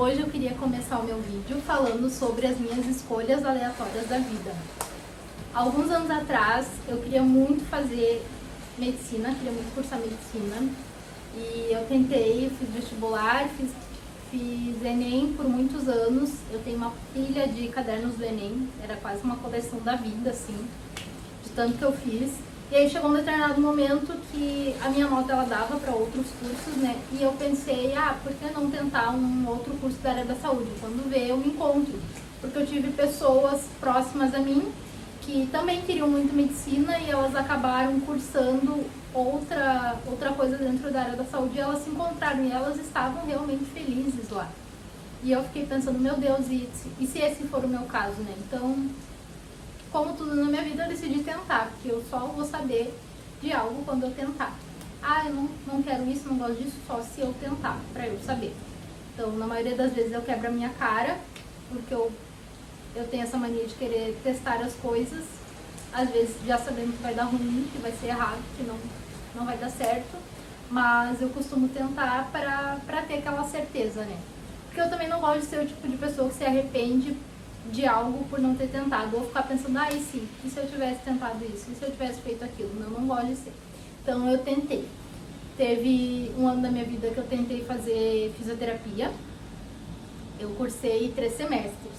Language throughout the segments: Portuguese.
Hoje eu queria começar o meu vídeo falando sobre as minhas escolhas aleatórias da vida. Alguns anos atrás eu queria muito fazer medicina, queria muito cursar medicina. E eu tentei, fiz vestibular, fiz Enem por muitos anos. Eu tenho uma pilha de cadernos do Enem, era quase uma coleção da vida, assim, de tanto que eu fiz. E aí chegou um determinado momento que a minha nota ela dava para outros cursos, né? E eu pensei, por que não tentar um outro curso da área da saúde? Quando vê, eu me encontro. Porque eu tive pessoas próximas a mim que também queriam muito medicina e elas acabaram cursando outra coisa dentro da área da saúde e elas se encontraram e elas estavam realmente felizes lá. E eu fiquei pensando, meu Deus, e se esse for o meu caso, né? Então, como tudo na minha vida, eu decidi tentar, porque eu só vou saber de algo quando eu tentar. Eu não quero isso, não gosto disso, só se eu tentar, pra eu saber. Então, na maioria das vezes eu quebro a minha cara, porque eu tenho essa mania de querer testar as coisas, às vezes já sabendo que vai dar ruim, que vai ser errado, que não vai dar certo, mas eu costumo tentar pra ter aquela certeza, né? Porque eu também não gosto de ser o tipo de pessoa que se arrepende de algo por não ter tentado, ou ficar pensando, e se eu tivesse tentado isso, e se eu tivesse feito aquilo? Não gosto de ser. Então eu tentei. Teve um ano da minha vida que eu tentei fazer fisioterapia, eu cursei 3 semestres.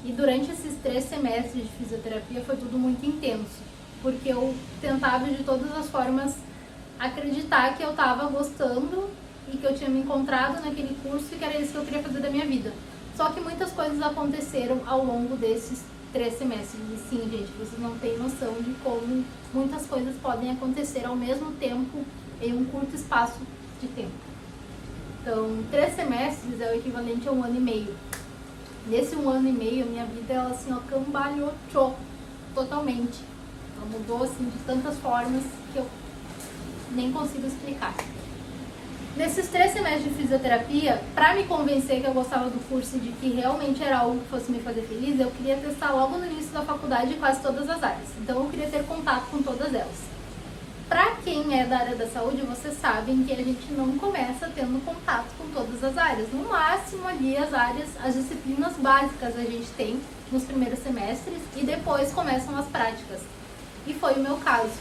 E durante esses 3 semestres de fisioterapia foi tudo muito intenso, porque eu tentava de todas as formas acreditar que eu estava gostando e que eu tinha me encontrado naquele curso e que era isso que eu queria fazer da minha vida. Só que muitas coisas aconteceram ao longo desses 3 semestres. E sim, gente, vocês não têm noção de como muitas coisas podem acontecer ao mesmo tempo em um curto espaço de tempo. Então, 3 semestres é o equivalente a 1 ano e meio. Nesse 1 ano e meio, a minha vida, ela assim, cambalhotou totalmente. Ela mudou assim de tantas formas que eu nem consigo explicar. Nesses 3 semestres de fisioterapia, para me convencer que eu gostava do curso e de que realmente era algo que fosse me fazer feliz, eu queria testar logo no início da faculdade quase todas as áreas. Então eu queria ter contato com todas elas. Para quem é da área da saúde, vocês sabem que a gente não começa tendo contato com todas as áreas. No máximo ali as disciplinas básicas a gente tem nos primeiros semestres e depois começam as práticas. E foi o meu caso.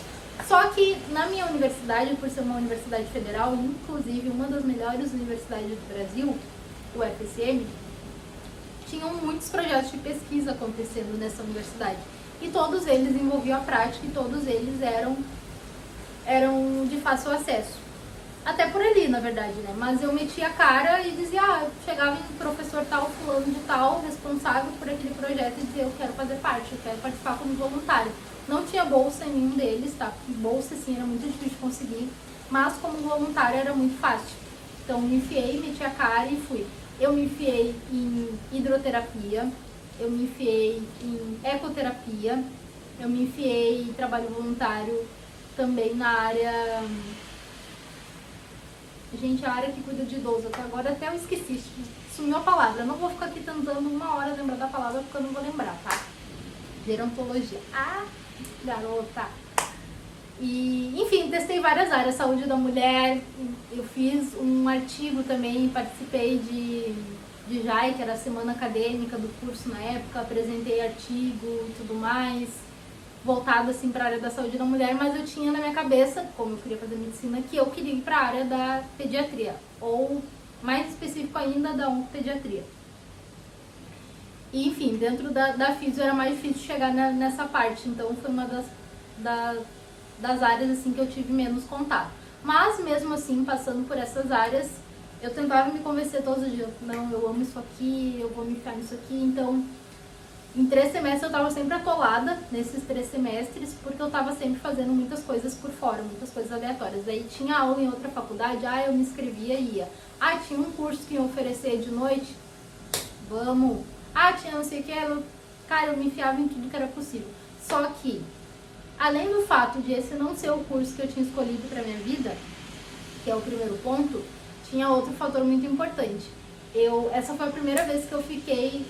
Só que na minha universidade, por ser uma universidade federal, inclusive uma das melhores universidades do Brasil, o FSM, tinham muitos projetos de pesquisa acontecendo nessa universidade. E todos eles envolviam a prática e todos eles eram de fácil acesso. Até por ali, na verdade, né? Mas eu metia a cara e dizia, chegava em professor tal, fulano de tal, responsável por aquele projeto e dizia, eu quero fazer parte, eu quero participar como voluntário. Não tinha bolsa em nenhum deles, tá? Bolsa, sim, era muito difícil de conseguir, mas como voluntário era muito fácil. Então, me enfiei, meti a cara e fui. Eu me enfiei em hidroterapia, eu me enfiei em ecoterapia, eu me enfiei em trabalho voluntário também na área... Gente, a área que cuida de idoso, agora até eu esqueci, sumiu a palavra. Eu não vou ficar aqui tentando 1 hora lembrar da palavra porque eu não vou lembrar, tá? Gerontologia. Garota! E, enfim, testei várias áreas, saúde da mulher, eu fiz um artigo também, participei de JAI, que era a semana acadêmica do curso na época, apresentei artigo e tudo mais, voltado assim para a área da saúde da mulher, mas eu tinha na minha cabeça, como eu queria fazer medicina, que eu queria ir para a área da pediatria, ou mais específico ainda, da oncopediatria. E, enfim, dentro da físio era mais difícil chegar nessa parte, então foi uma das áreas assim que eu tive menos contato. Mas mesmo assim, passando por essas áreas, eu tentava me convencer todos os dias, não, eu amo isso aqui, eu vou me enfiar nisso aqui, então em 3 semestres eu estava sempre atolada nesses 3 semestres, porque eu estava sempre fazendo muitas coisas por fora, muitas coisas aleatórias. Aí tinha aula em outra faculdade, eu me inscrevia e ia. Tinha um curso que ia oferecer de noite, vamos. Tinha não sei o que, cara, eu me enfiava em tudo que era possível. Só que, além do fato de esse não ser o curso que eu tinha escolhido para minha vida, que é o primeiro ponto, tinha outro fator muito importante. Essa foi a primeira vez que eu fiquei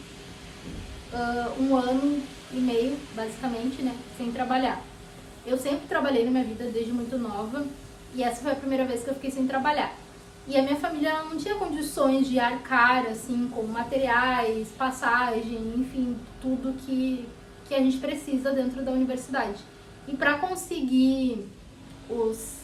1 ano e meio, basicamente, né, sem trabalhar. Eu sempre trabalhei na minha vida desde muito nova e essa foi a primeira vez que eu fiquei sem trabalhar. E a minha família ela não tinha condições de arcar, assim, com materiais, passagem, enfim, tudo que a gente precisa dentro da universidade. E para conseguir os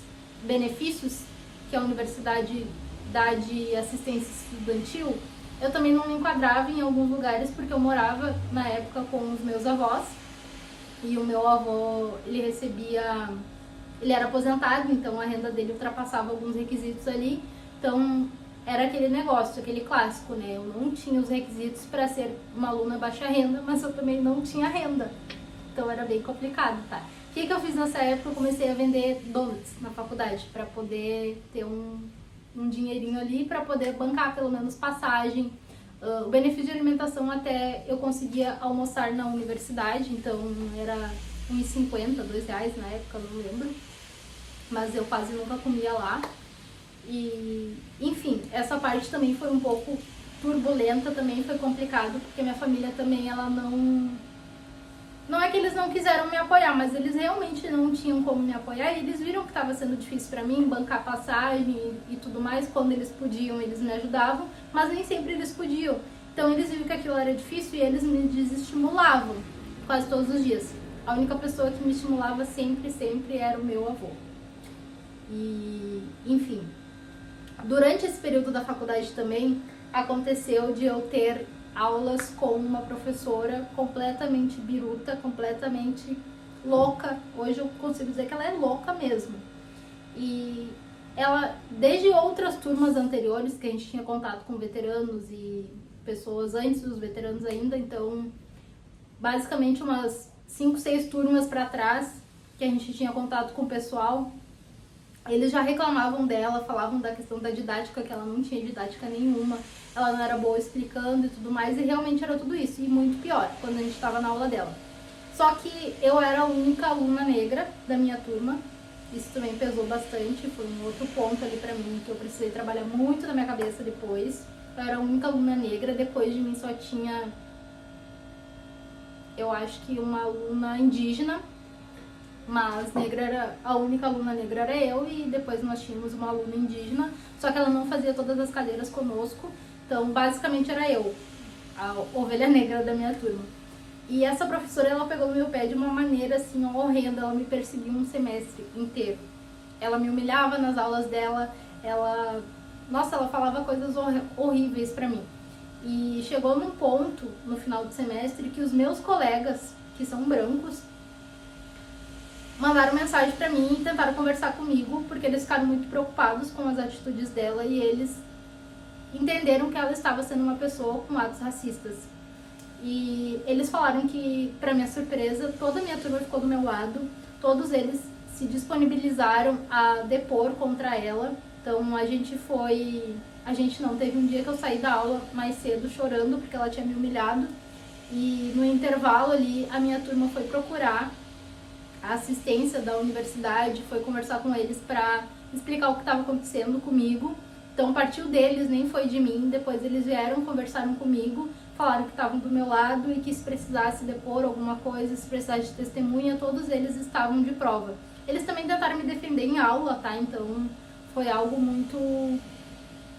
benefícios que a universidade dá de assistência estudantil, eu também não me enquadrava em alguns lugares porque eu morava na época com os meus avós e o meu avô, ele era aposentado, então a renda dele ultrapassava alguns requisitos ali, então era aquele negócio, aquele clássico, né? Eu não tinha os requisitos para ser uma aluna baixa renda, mas eu também não tinha renda, então era bem complicado, tá? O que eu fiz nessa época? Eu comecei a vender donuts na faculdade para poder ter um dinheirinho ali para poder bancar pelo menos passagem. O benefício de alimentação até eu conseguia almoçar na universidade, então era R$1,50, R$2 na época, não lembro. Mas eu quase nunca comia lá. E, enfim, essa parte também foi um pouco turbulenta, também foi complicado, porque minha família também, ela não é que eles não quiseram me apoiar, mas eles realmente não tinham como me apoiar e eles viram que estava sendo difícil para mim bancar passagem e tudo mais. Quando eles podiam, eles me ajudavam, mas nem sempre eles podiam. Então eles viram que aquilo era difícil e eles me desestimulavam quase todos os dias. A única pessoa que me estimulava sempre era o meu avô. E, enfim, durante esse período da faculdade também aconteceu de eu ter aulas com uma professora completamente biruta, completamente louca. Hoje eu consigo dizer que ela é louca mesmo. E ela, desde outras turmas anteriores, que a gente tinha contato com veteranos e pessoas antes dos veteranos ainda, então basicamente umas 5, 6 turmas para trás, que a gente tinha contato com o pessoal, eles já reclamavam dela, falavam da questão da didática, que ela não tinha didática nenhuma, ela não era boa explicando e tudo mais, e realmente era tudo isso, e muito pior, quando a gente estava na aula dela. Só que eu era a única aluna negra da minha turma, isso também pesou bastante, foi um outro ponto ali pra mim, que eu precisei trabalhar muito na minha cabeça depois. Eu era a única aluna negra, depois de mim só tinha, eu acho que uma aluna indígena, mas a única aluna negra era eu, e depois nós tínhamos uma aluna indígena, só que ela não fazia todas as cadeiras conosco, então basicamente era eu, a ovelha negra da minha turma. E essa professora, ela pegou no meu pé de uma maneira assim horrenda, ela me perseguiu um semestre inteiro. Ela me humilhava nas aulas dela, ela falava coisas horríveis pra mim. E chegou num ponto, no final do semestre, que os meus colegas, que são brancos, mandaram mensagem pra mim e tentaram conversar comigo, porque eles ficaram muito preocupados com as atitudes dela e eles entenderam que ela estava sendo uma pessoa com atos racistas. E eles falaram que, pra minha surpresa, toda a minha turma ficou do meu lado, todos eles se disponibilizaram a depor contra ela. Então teve um dia que eu saí da aula mais cedo chorando porque ela tinha me humilhado, e no intervalo ali a minha turma foi procurar a assistência da universidade, foi conversar com eles para explicar o que estava acontecendo comigo. Então partiu deles, nem foi de mim. Depois eles vieram, conversaram comigo, falaram que estavam do meu lado e que se precisasse depor alguma coisa, se precisasse de testemunha, todos eles estavam de prova. Eles também tentaram me defender em aula, tá? Então foi algo muito,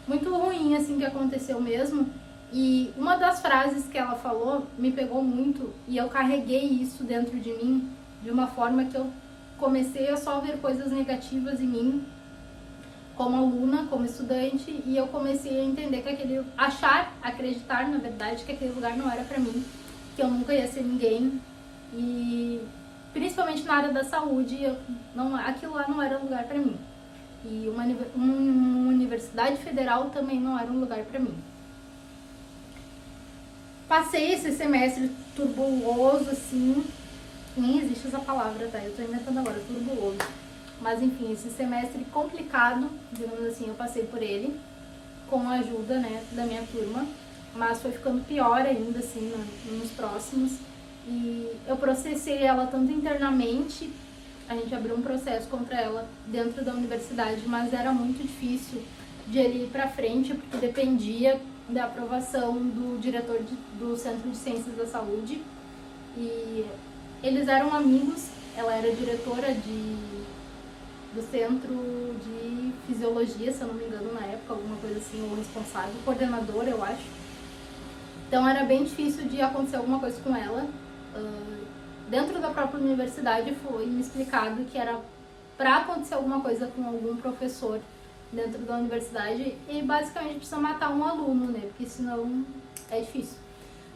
muito ruim, assim, que aconteceu mesmo. E uma das frases que ela falou me pegou muito e eu carreguei isso dentro de mim de uma forma que eu comecei a só ver coisas negativas em mim como aluna, como estudante, e eu comecei a entender que acreditar, na verdade, que aquele lugar não era pra mim, que eu nunca ia ser ninguém, e principalmente na área da saúde, aquilo lá não era lugar pra mim. E uma universidade federal também não era um lugar pra mim. Passei esse semestre turbuloso, assim, nem existe essa palavra, tá? Eu tô inventando agora, turbuloso. Mas enfim, esse semestre complicado, digamos assim, eu passei por ele, com a ajuda, né, da minha turma, mas foi ficando pior ainda, assim, nos próximos. E eu processei ela tanto internamente, a gente abriu um processo contra ela dentro da universidade, mas era muito difícil de ele ir pra frente, porque dependia da aprovação do diretor do Centro de Ciências da Saúde. E eles eram amigos, ela era diretora do Centro de fisiologia, se eu não me engano, na época, alguma coisa assim, ou responsável, coordenadora, eu acho. Então era bem difícil de acontecer alguma coisa com ela. Dentro da própria universidade foi me explicado que era para acontecer alguma coisa com algum professor dentro da universidade e basicamente precisa matar um aluno, né? Porque senão é difícil.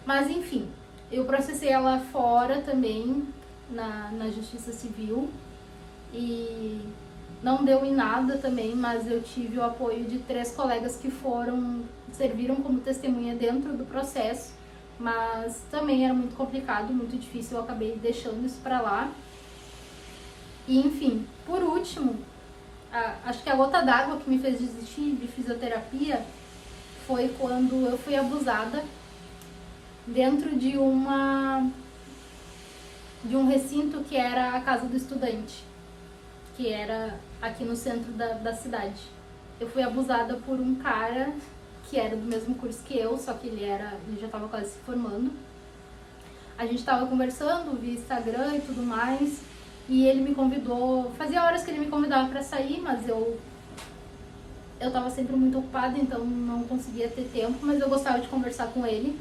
Mas enfim, eu processei ela fora também, na Justiça Civil, e não deu em nada também, mas eu tive o apoio de 3 colegas que serviram como testemunha dentro do processo, mas também era muito complicado, muito difícil, eu acabei deixando isso pra lá. E enfim, por último, acho que a gota d'água que me fez desistir de fisioterapia foi quando eu fui abusada dentro de um recinto que era a Casa do Estudante, que era aqui no centro da cidade. Eu fui abusada por um cara que era do mesmo curso que eu, só que ele já estava quase se formando. A gente estava conversando via Instagram e tudo mais, e ele me convidou, fazia horas que ele me convidava para sair, mas eu estava sempre muito ocupada, então não conseguia ter tempo, mas eu gostava de conversar com ele.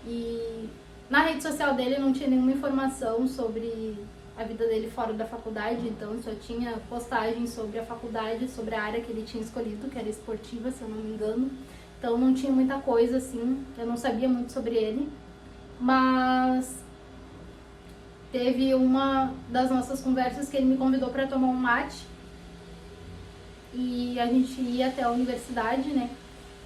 E na rede social dele não tinha nenhuma informação sobre a vida dele fora da faculdade, então só tinha postagens sobre a faculdade, sobre a área que ele tinha escolhido, que era esportiva, se eu não me engano. Então não tinha muita coisa assim, eu não sabia muito sobre ele. Mas teve uma das nossas conversas que ele me convidou para tomar um mate e a gente ia até a universidade, né?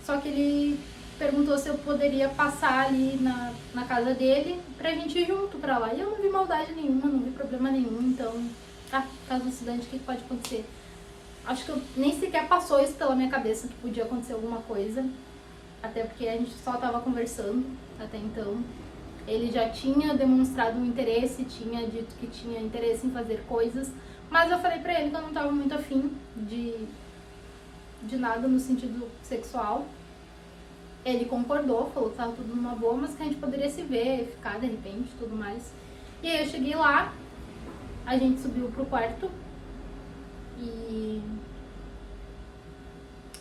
Só que ele perguntou se eu poderia passar ali na casa dele pra gente ir junto pra lá. E eu não vi maldade nenhuma, não vi problema nenhum, então, casa do estudante, o que pode acontecer? Acho que nem sequer passou isso pela minha cabeça que podia acontecer alguma coisa, até porque a gente só tava conversando até então. Ele já tinha demonstrado um interesse, tinha dito que tinha interesse em fazer coisas, mas eu falei pra ele que eu não tava muito afim de nada no sentido sexual. Ele concordou, falou que tava tudo numa boa, mas que a gente poderia se ver, ficar de repente, tudo mais. E aí eu cheguei lá, a gente subiu pro quarto e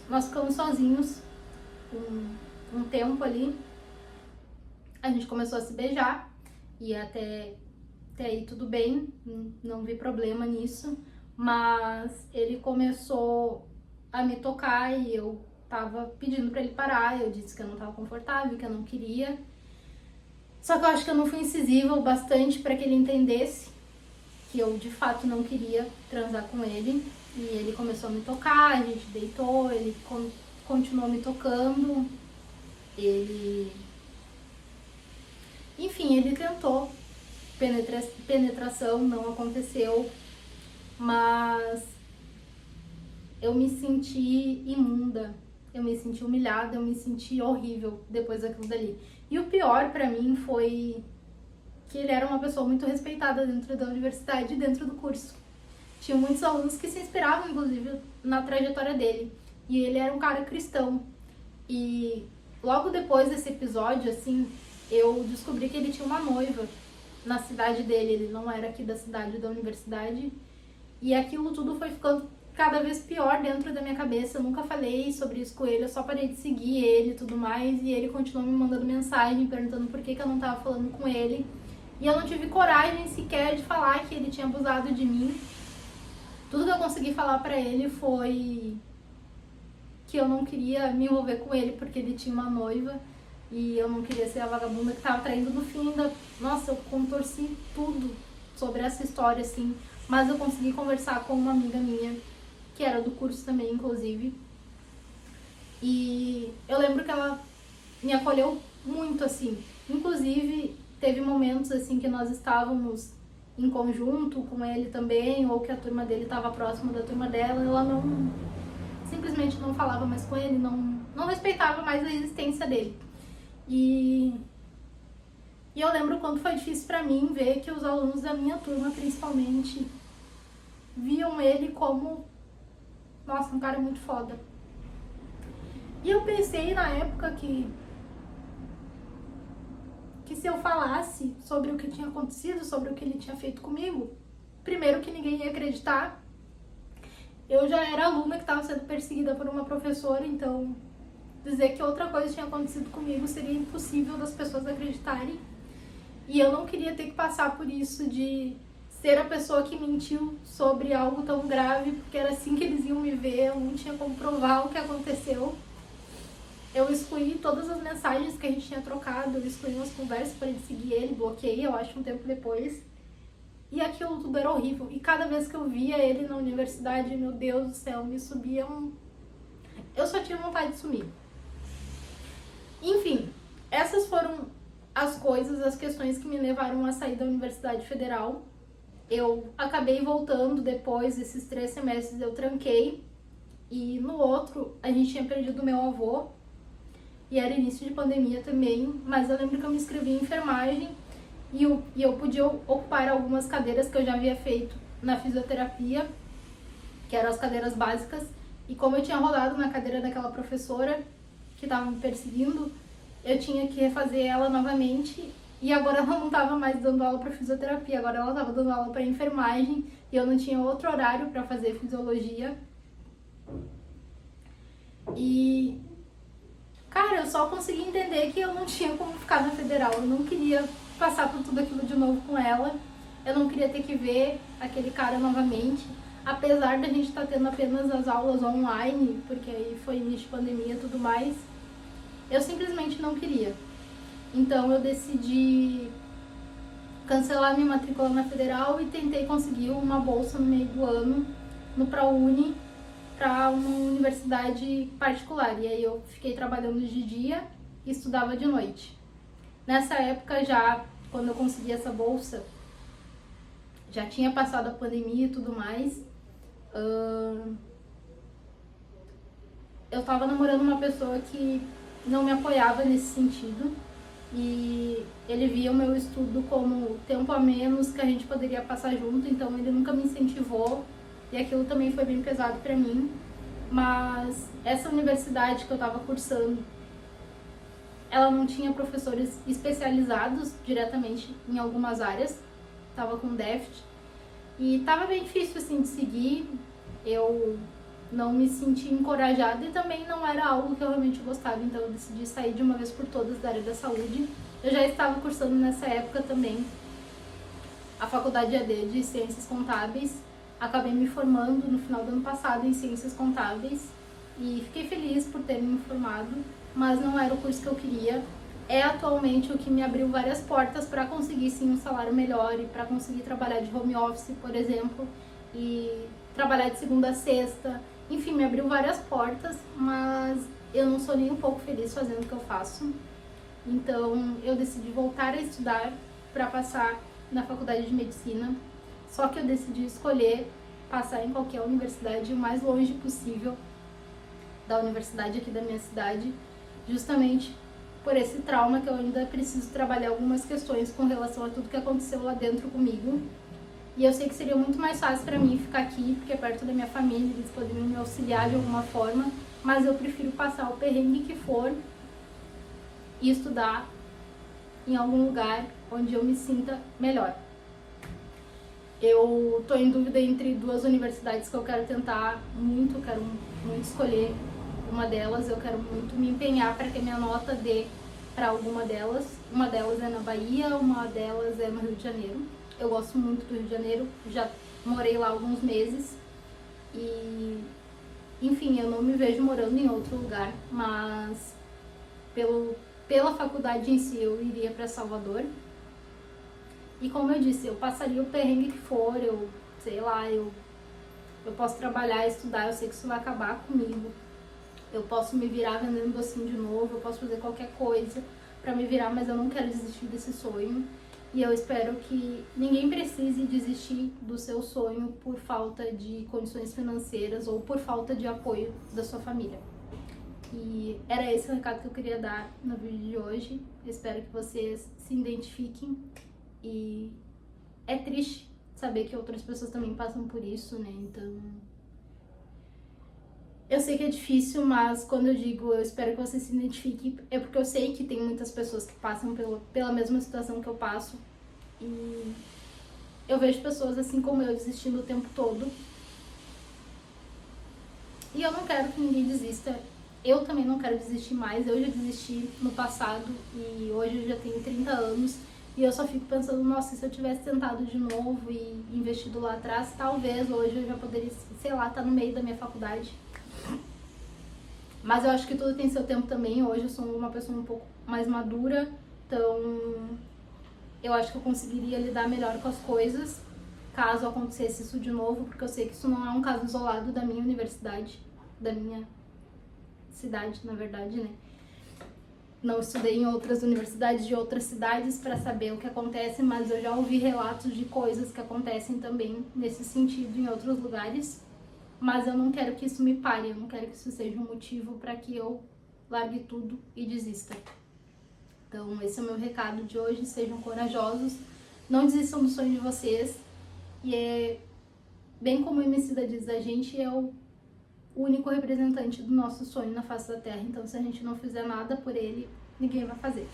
nós ficamos sozinhos um tempo ali. A gente começou a se beijar e até aí tudo bem, não vi problema nisso, mas ele começou a me tocar e eu tava pedindo pra ele parar, eu disse que eu não tava confortável, que eu não queria. Só que eu acho que eu não fui incisiva o bastante pra que ele entendesse que eu de fato não queria transar com ele. E ele começou a me tocar, a gente deitou, ele continuou me tocando, enfim, ele tentou penetração, não aconteceu, mas eu me senti imunda, eu me senti humilhada, eu me senti horrível depois daquilo dali. E o pior pra mim foi que ele era uma pessoa muito respeitada dentro da universidade e dentro do curso. Tinha muitos alunos que se inspiravam, inclusive, na trajetória dele. E ele era um cara cristão. E logo depois desse episódio, assim, eu descobri que ele tinha uma noiva na cidade dele. Ele não era aqui da cidade, da universidade. E aquilo tudo foi ficando cada vez pior dentro da minha cabeça. Eu nunca falei sobre isso com ele, eu só parei de seguir ele e tudo mais. E ele continuou me mandando mensagem, perguntando por que eu não tava falando com ele. E eu não tive coragem sequer de falar que ele tinha abusado de mim. Tudo que eu consegui falar pra ele foi que eu não queria me envolver com ele porque ele tinha uma noiva e eu não queria ser a vagabunda que tava traindo no fim da... Nossa, eu contorci tudo sobre essa história, assim. Mas eu consegui conversar com uma amiga minha, que era do curso também, inclusive. E eu lembro que ela me acolheu muito, assim. Inclusive, teve momentos, assim, que nós estávamos em conjunto com ele também, ou que a turma dele estava próxima da turma dela, ela simplesmente não falava mais com ele, não respeitava mais a existência dele. E eu lembro quanto foi difícil pra mim ver que os alunos da minha turma, principalmente, viam ele como, nossa, um cara muito foda. E eu pensei na época que se eu falasse sobre o que tinha acontecido, sobre o que ele tinha feito comigo, primeiro que ninguém ia acreditar, eu já era aluna que estava sendo perseguida por uma professora, então dizer que outra coisa tinha acontecido comigo seria impossível das pessoas acreditarem. E eu não queria ter que passar por isso de ser a pessoa que mentiu sobre algo tão grave, porque era assim que eles iam me ver, eu não tinha como provar o que aconteceu. Eu excluí todas as mensagens que a gente tinha trocado, eu excluí umas conversas para ele seguir ele, bloqueei, eu acho, um tempo depois. E aquilo tudo era horrível. E cada vez que eu via ele na universidade, meu Deus do céu, me subia um... Eu só tinha vontade de sumir. Enfim, essas foram as coisas, as questões que me levaram a sair da Universidade Federal. Eu acabei voltando depois, esses 3 semestres eu tranquei. E no outro, a gente tinha perdido meu avô. E era início de pandemia também. Mas eu lembro que eu me inscrevi em enfermagem. E eu podia ocupar algumas cadeiras que eu já havia feito na fisioterapia, que eram as cadeiras básicas. E como eu tinha rodado na cadeira daquela professora que estava me perseguindo, eu tinha que refazer ela novamente. E agora ela não estava mais dando aula para fisioterapia, agora ela estava dando aula para enfermagem. E eu não tinha outro horário para fazer fisiologia. E, cara, eu só consegui entender que eu não tinha como ficar na federal. Eu não queria passar por tudo aquilo de novo com ela. Eu não queria ter que ver aquele cara novamente. Apesar da gente estar tendo apenas as aulas online, porque aí foi início de pandemia e tudo mais, eu simplesmente não queria. Então eu decidi cancelar minha matrícula na federal e tentei conseguir uma bolsa no meio do ano no ProUni para uma universidade particular. E aí eu fiquei trabalhando de dia e estudava de noite. Nessa época já, quando eu consegui essa bolsa, já tinha passado a pandemia e tudo mais. Eu tava namorando uma pessoa que não me apoiava nesse sentido. E ele via o meu estudo como tempo a menos que a gente poderia passar junto, então ele nunca me incentivou. E aquilo também foi bem pesado pra mim. Mas essa universidade que eu tava cursando, ela não tinha professores especializados diretamente em algumas áreas, tava com déficit, e tava bem difícil assim de seguir. Eu não me senti encorajada e também não era algo que eu realmente gostava, então eu decidi sair de uma vez por todas da área da saúde. Eu já estava cursando nessa época também a faculdade AD de Ciências Contábeis, acabei me formando no final do ano passado em Ciências Contábeis e fiquei feliz por ter me formado, mas não era o curso que eu queria. É atualmente o que me abriu várias portas para conseguir sim um salário melhor e para conseguir trabalhar de home office, por exemplo, e trabalhar de segunda a sexta. Enfim, me abriu várias portas, mas eu não sou nem um pouco feliz fazendo o que eu faço. Então eu decidi voltar a estudar para passar na faculdade de medicina, só que eu decidi escolher passar em qualquer universidade o mais longe possível da universidade aqui da minha cidade, justamente por esse trauma que eu ainda preciso trabalhar algumas questões com relação a tudo que aconteceu lá dentro comigo. E eu sei que seria muito mais fácil para mim ficar aqui, porque é perto da minha família, eles poderiam me auxiliar de alguma forma, mas eu prefiro passar o perrengue que for e estudar em algum lugar onde eu me sinta melhor. Eu tô em dúvida entre 2 universidades que eu quero tentar muito, quero muito escolher uma delas, eu quero muito me empenhar para que minha nota dê para alguma delas. Uma delas é na Bahia, uma delas é no Rio de Janeiro. Eu gosto muito do Rio de Janeiro, já morei lá alguns meses e, enfim, eu não me vejo morando em outro lugar, mas pela faculdade em si eu iria para Salvador. E como eu disse, eu passaria o perrengue que for, eu sei lá, eu posso trabalhar, estudar, eu sei que isso vai acabar comigo. Eu posso me virar vendendo docinho de novo, eu posso fazer qualquer coisa pra me virar, mas eu não quero desistir desse sonho. E eu espero que ninguém precise desistir do seu sonho por falta de condições financeiras ou por falta de apoio da sua família. E era esse o recado que eu queria dar no vídeo de hoje. Eu espero que vocês se identifiquem. E é triste saber que outras pessoas também passam por isso, né? Então, eu sei que é difícil, mas quando eu digo eu espero que você se identifique, é porque eu sei que tem muitas pessoas que passam pela mesma situação que eu passo. E eu vejo pessoas assim como eu desistindo o tempo todo. E eu não quero que ninguém desista. Eu também não quero desistir mais. Eu já desisti no passado e hoje eu já tenho 30 anos. E eu só fico pensando, nossa, se eu tivesse tentado de novo e investido lá atrás, talvez hoje eu já poderia, sei lá, estar no meio da minha faculdade. Mas eu acho que tudo tem seu tempo também. Hoje eu sou uma pessoa um pouco mais madura, então eu acho que eu conseguiria lidar melhor com as coisas caso acontecesse isso de novo, porque eu sei que isso não é um caso isolado da minha universidade, da minha cidade, na verdade, né? Não estudei em outras universidades de outras cidades para saber o que acontece, mas eu já ouvi relatos de coisas que acontecem também nesse sentido em outros lugares. Mas eu não quero que isso me pare, eu não quero que isso seja um motivo para que eu largue tudo e desista. Então esse é o meu recado de hoje, sejam corajosos, não desistam do sonho de vocês. E é bem como o Emicida diz, a gente é o único representante do nosso sonho na face da Terra, então se a gente não fizer nada por ele, ninguém vai fazer.